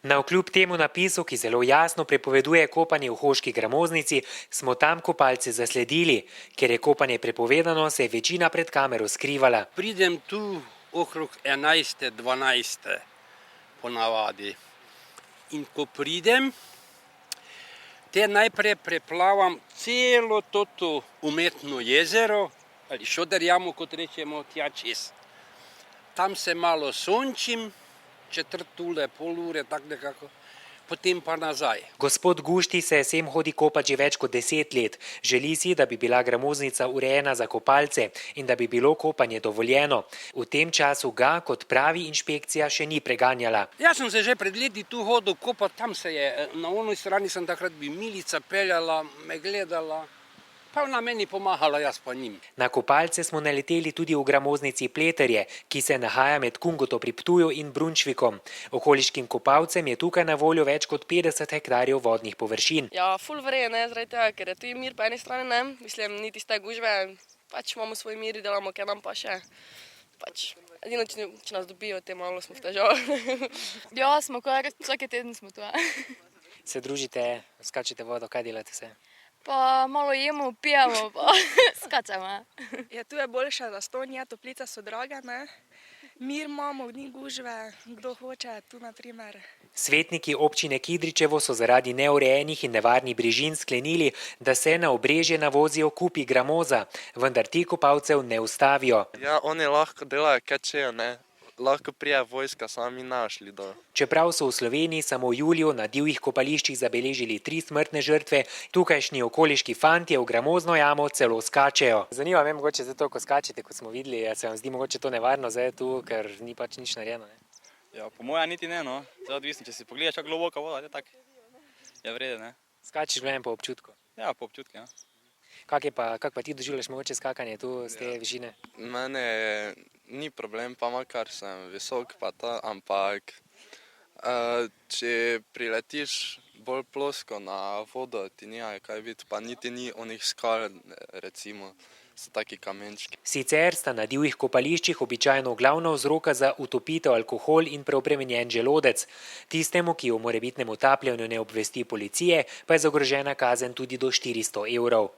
Navkljub temu napisu, ki zelo jasno prepoveduje kopanje v Hoški gramoznici, smo tam kopalce zasledili. Ker je kopanje prepovedano, se je večina pred kamero skrivala. Pridem tu okrog 11. 12. ponavadi. In ko pridem, te najprej preplavam celo toto umetno jezero, ali šoder-jamu, kot rečemo, tja čez. Tam se malo sončim, četrt ure, pol ure, tak nekako, potem pa nazaj. Gospod Gušti se sem hodi kopat že več kot 10 let. Želi si, da bi bila gramoznica urejena za kopalce in da bi bilo kopanje dovoljeno. V tem času ga, kot pravi, inšpekcija še ni preganjala. Jaz sem se že pred leti tu hodil kopat, tam se je, na onoj strani sem takrat bi milica peljala, me gledala, pa ona meni pomahala, jaz pa njim. Na kopalce smo naleteli tudi v gramoznici Pleterje, ki se nahaja med Kungoto pri Ptuju in Brunšvikom. Okoliškim kopalcem je tukaj na voljo več kot 50 hektarjev vodnih površin. Ja, ful vreje, ne, zaradi tega, ker je tu mir po eni strani, ne, mislim, niti ste gužve, pač imamo svoj mir, delamo, kaj nam pa še, pač, edino, če nas dobijo, te malo smo v težavi. Ja, smo kar, vsake teden smo tu. Se družite, skačete vodo, kaj delate vse? Pa malo jemo, pijemo, pa skačemo. Ja, tu je boljša zastonja, toplice so drage, ne? Mir imamo, ni gužve, kdo hoče, tu na primer. Svetniki občine Kidričevo so zaradi neurejenih in nevarnih brežin sklenili, da se na obrežje navozijo kupi gramoza, vendar ti kopalcev ne ustavijo. Ja, oni lahko delajo, kaj čejo, ne. Lahko prije vojska, sami našli do. Čeprav so v Sloveniji samo v juliju na divjih kopališčih zabeležili 3 smrtne žrtve, tukajšnji okoliški fantje v gramozno jamo celo skačejo. Zanima me mogoče zato, ko skačete, kot smo videli, se vam zdi mogoče to nevarno zdaj tu, ker ni pač nič narejeno, ne? Ja, po moja niti ne, no. Zdaj odvisno, če si pogledaš, kako globoka voda, je tak. Je vrede, ne. Skačeš gledam po občutku. Ja, po občutku, ja. Kak pa ti doživljaš mogoče skakanje tu z te višine? Mene ni problem, pa makar sem visok, pa to, ampak če priletiš bolj plosko na vodo, ti nimajo kaj videti, pa niti ni onih skal, recimo, so taki kamenčki. Sicer sta na divjih kopališčih običajno glavna vzroka za utopitev alkohol in preobremenjen želodec. Tistemu, ki o morebitnem utapljanju ne obvesti policije, pa je zagrožena kazen tudi do 400 evrov.